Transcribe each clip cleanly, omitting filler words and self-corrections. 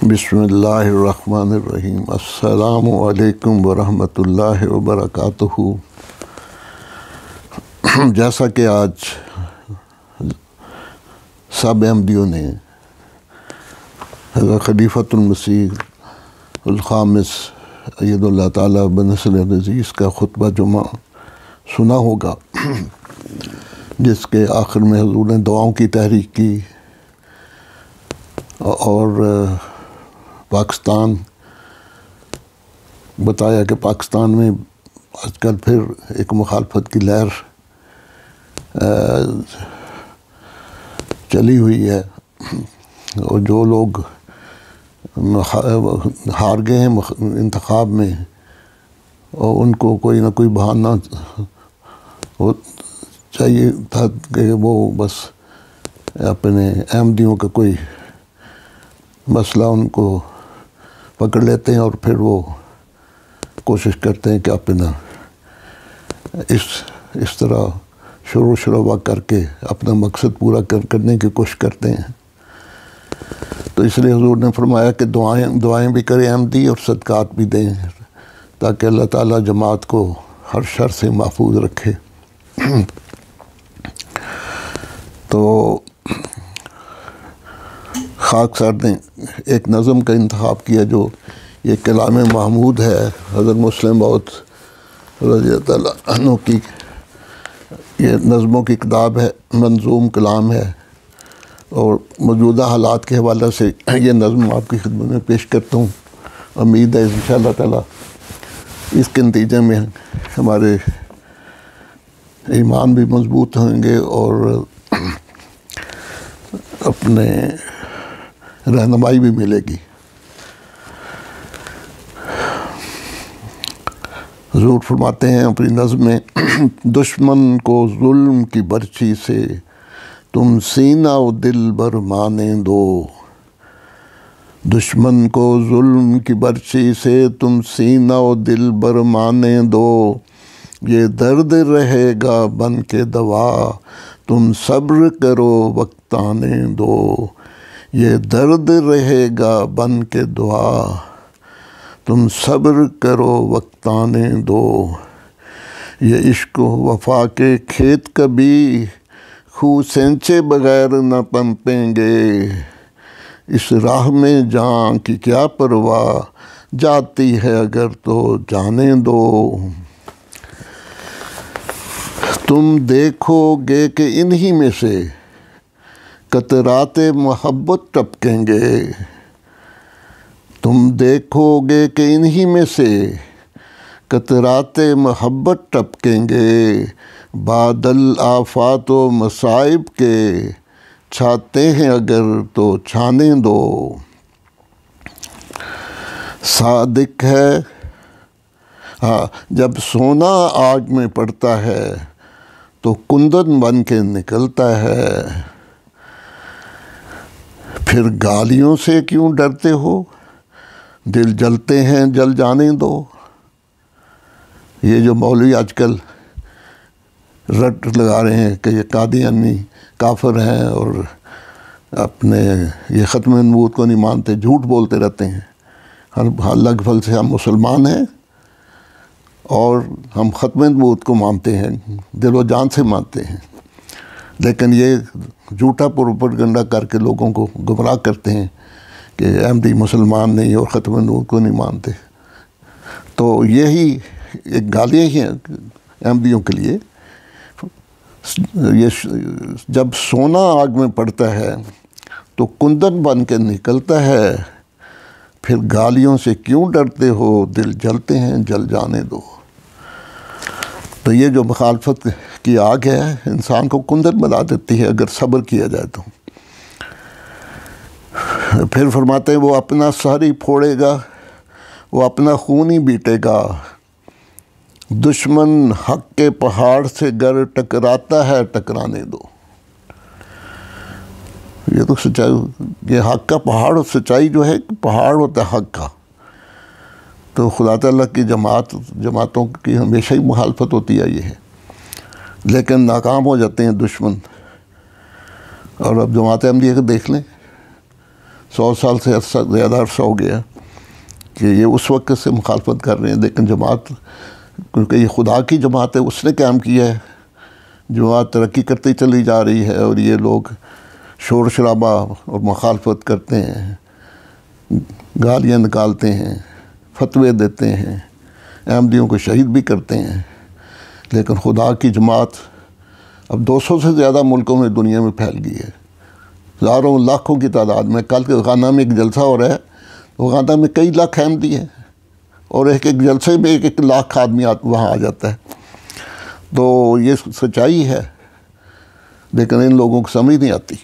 بسم اللہ الرحمن الرحیم۔ السلام علیکم ورحمۃ اللہ وبرکاتہ۔ جیسا کہ آج سب احمدیوں نے حضرت خلیفۃ المسیح الخامس اید اللہ تعالیٰ بنصر العزیز کا خطبہ جمعہ سنا ہوگا، جس کے آخر میں حضور نے دعاؤں کی تحریک کی اور پاکستان بتایا کہ پاکستان میں آج کل پھر ایک مخالفت کی لہر چلی ہوئی ہے، اور جو لوگ ہار گئے ہیں انتخاب میں، اور ان کو کوئی نہ کوئی بہانہ چاہیے تھا کہ وہ بس اپنے احمدیوں کا کوئی مسئلہ ان کو پکڑ لیتے ہیں اور پھر وہ کوشش کرتے ہیں کہ اپنا اس طرح شروع شروع کر کے اپنا مقصد پورا کرنے کی کوشش کرتے ہیں۔ تو اس لیے حضور نے فرمایا کہ دعائیں بھی کریں احمدی اور صدقات بھی دیں، تاکہ اللہ تعالیٰ جماعت کو ہر شر سے محفوظ رکھے۔ تو خاک سار نے ایک نظم کا انتخاب کیا جو یہ کلام محمود ہے، حضرت مسلم موعود رضی اللہ عنہ کی یہ نظموں کی کتاب ہے، منظوم کلام ہے، اور موجودہ حالات کے حوالے سے یہ نظم آپ کی خدمت میں پیش کرتا ہوں۔ امید ہے انشاءاللہ تعالیٰ اس کے نتیجے میں ہمارے ایمان بھی مضبوط ہوں گے اور اپنے رہنمائی بھی ملے گی۔ حضور فرماتے ہیں اپنی نظم میں، دشمن کو ظلم کی برچھی سے تم سینہ و دل برمانے دو، دشمن کو ظلم کی برچھی سے تم سینہ و دل برمانے دو، یہ درد رہے گا بن کے دوا تم صبر کرو وقت آنے دو، یہ درد رہے گا بن کے دعا تم صبر کرو وقت آنے دو، یہ عشق و وفا کے کھیت کبھی خو سینچے بغیر نہ پنپیں گے، اس راہ میں جان کی کیا پرواہ جاتی ہے اگر تو جانے دو، تم دیکھو گے کہ انہی میں سے قطرات محبت ٹپکیں گے، تم دیکھو گے کہ انہی میں سے قطرات محبت ٹپکیں گے، بادل آفات و مصائب کے چھاتے ہیں اگر تو چھانے دو، صادق ہے جب سونا آگ میں پڑتا ہے تو کندن بن کے نکلتا ہے، پھر گالیوں سے کیوں ڈرتے ہو دل جلتے ہیں جل جانے دو۔ یہ جو مولوی آج کل رٹ لگا رہے ہیں کہ یہ قادیانی کافر ہیں اور اپنے یہ ختم نبوت کو نہیں مانتے، جھوٹ بولتے رہتے ہیں، ہر لگ پھل سے ہم مسلمان ہیں اور ہم ختم نبوت کو مانتے ہیں، دل و جان سے مانتے ہیں، لیکن یہ جھوٹا پروپیگنڈا کر کے لوگوں کو گمراہ کرتے ہیں کہ احمدی مسلمان نہیں اور ختم نبوت کو نہیں مانتے۔ تو یہی ایک گالیاں ہی ہیں احمدیوں کے لیے۔ یہ جب سونا آگ میں پڑتا ہے تو کندن بن کے نکلتا ہے، پھر گالیوں سے کیوں ڈرتے ہو دل جلتے ہیں جل جانے دو۔ تو یہ جو مخالفت کی آگ ہے انسان کو کندن بنا دیتی ہے اگر صبر کیا جائے تو۔ پھر فرماتے ہیں وہ اپنا سر ہی پھوڑے گا، وہ اپنا خون ہی بیٹے گا، دشمن حق کے پہاڑ سے گر ٹکراتا ہے ٹکرانے دو۔ یہ تو سچائی، یہ حق کا پہاڑ، سچائی جو ہے پہاڑ ہوتا ہے حق کا، تو خدا تعالیٰ کی جماعتوں کی ہمیشہ ہی مخالفت ہوتی ہے، یہ ہے، لیکن ناکام ہو جاتے ہیں دشمن۔ اور اب جماعت احمدیہ کو دیکھ لیں، 100 سال سے زیادہ عرصہ ہو گیا کہ یہ اس وقت سے مخالفت کر رہے ہیں، لیکن جماعت، کیونکہ یہ خدا کی جماعت ہے، اس نے قائم کیا ہے، جماعت ترقی کرتی چلی جا رہی ہے، اور یہ لوگ شور شرابہ اور مخالفت کرتے ہیں، گالیاں نکالتے ہیں، فتوے دیتے ہیں، احمدیوں کو شہید بھی کرتے ہیں، لیکن خدا کی جماعت اب 200 سے زیادہ ملکوں میں دنیا میں پھیل گئی ہے، ہزاروں لاکھوں کی تعداد میں۔ کل کے غانا میں ایک جلسہ ہو رہا ہے، وہ غانا میں کئی لاکھ احمدی ہیں، اور ایک جلسے میں 1 لاکھ آدمی وہاں آ جاتا ہے۔ تو یہ سچائی ہے، لیکن ان لوگوں کو سمجھ نہیں آتی۔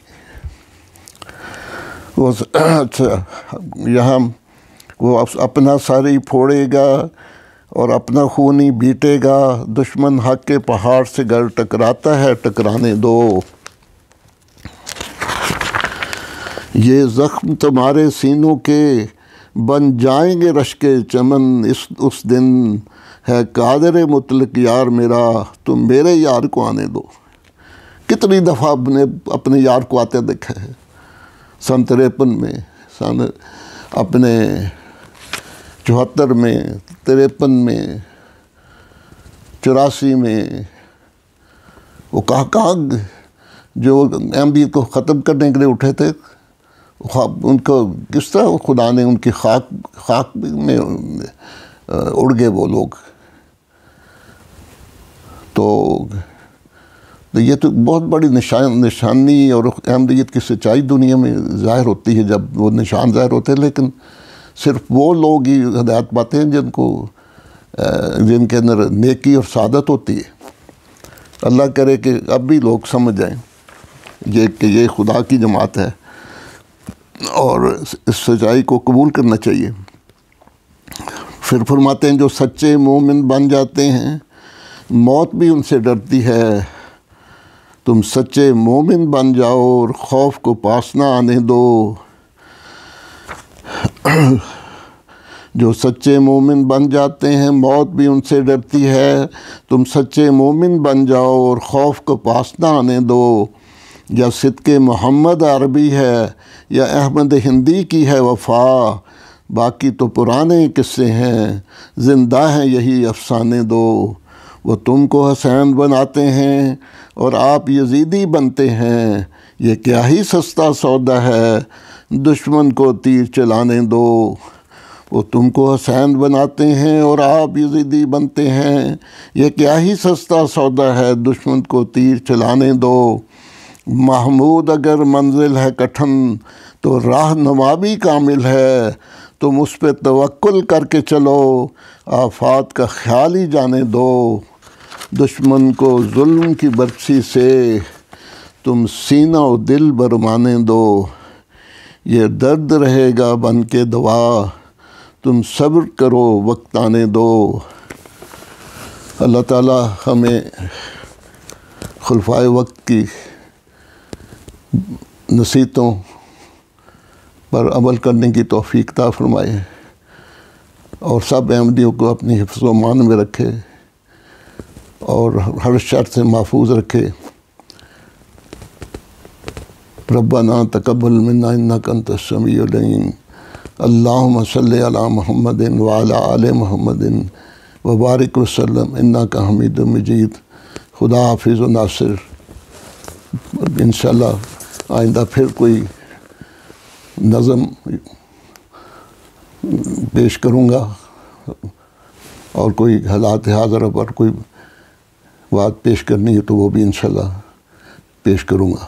اچھا، یہاں وہ اپنا سر ہی پھوڑے گا اور اپنا خون ہی بیٹے گا، دشمن حق کے پہاڑ سے گر ٹکراتا ہے ٹکرانے دو، یہ زخم تمہارے سینوں کے بن جائیں گے رشک چمن، اس دن ہے قادر مطلق یار میرا، تم میرے یار کو آنے دو۔ کتنی دفعہ اپنے یار کو آتے دیکھا ہے، سن 53 میں، سن اپنے 74 میں، 53 میں، 84 میں، وہ کہاں جو احمدیت کو ختم کرنے کے لیے اٹھے تھے، ان کو کس طرح خدا نے ان کی خاک میں اڑ گئے وہ لوگ۔ تو یہ تو بہت بڑی نشانی اور احمدیت کی سچائی دنیا میں ظاہر ہوتی ہے جب وہ نشان ظاہر ہوتے ہیں، لیکن صرف وہ لوگ ہی ہدایت پاتے ہیں جن کے اندر نیکی اور سعادت ہوتی ہے۔ اللہ کرے کہ اب بھی لوگ سمجھ جائیں کہ یہ خدا کی جماعت ہے، اور اس سچائی کو قبول کرنا چاہیے۔ پھر فرماتے ہیں جو سچے مومن بن جاتے ہیں موت بھی ان سے ڈرتی ہے، تم سچے مومن بن جاؤ اور خوف کو پاس نہ آنے دو۔ جو سچے مومن بن جاتے ہیں موت بھی ان سے ڈرتی ہے، تم سچے مومن بن جاؤ اور خوف کو پاس نہ آنے دو۔ یا صدق محمد عربی ہے یا احمد ہندی کی ہے وفا، باقی تو پرانے قصے ہیں، زندہ ہیں یہی افسانے دو۔ وہ تم کو حسین بناتے ہیں اور آپ یزیدی بنتے ہیں، یہ کیا ہی سستا سودا ہے، دشمن کو تیر چلانے دو۔ وہ تم کو حسین بناتے ہیں اور آپ یزیدی بنتے ہیں، یہ کیا ہی سستا سودا ہے، دشمن کو تیر چلانے دو۔ محمود اگر منزل ہے کٹھن تو راہ نما بھی کامل ہے، تم اس پہ توکل کر کے چلو، آفات کا خیال ہی جانے دو۔ دشمن کو ظلم کی برچھی سے تم سینہ و دل برمانے دو، یہ درد رہے گا بن کے دوا، تم صبر کرو وقت آنے دو۔ اللہ تعالی ہمیں خلفائے وقت کی نصیحتوں پر عمل کرنے کی توفیق عطا فرمائے، اور سب احمدیوں کو اپنی حفظ و امان میں رکھے اور ہر شر سے محفوظ رکھے۔ ربنا تقبل منا انک انت السمیع العلیم، اللہم صلی علی محمد وعلی آل محمد وبارک وسلم انک حمید مجید۔ خدا حافظ و ناصر۔ انشاءاللہ آئندہ پھر کوئی نظم پیش کروں گا، اور کوئی حالات حاضرہ پر کوئی بات پیش کرنی ہے تو وہ بھی انشاءاللہ پیش کروں گا۔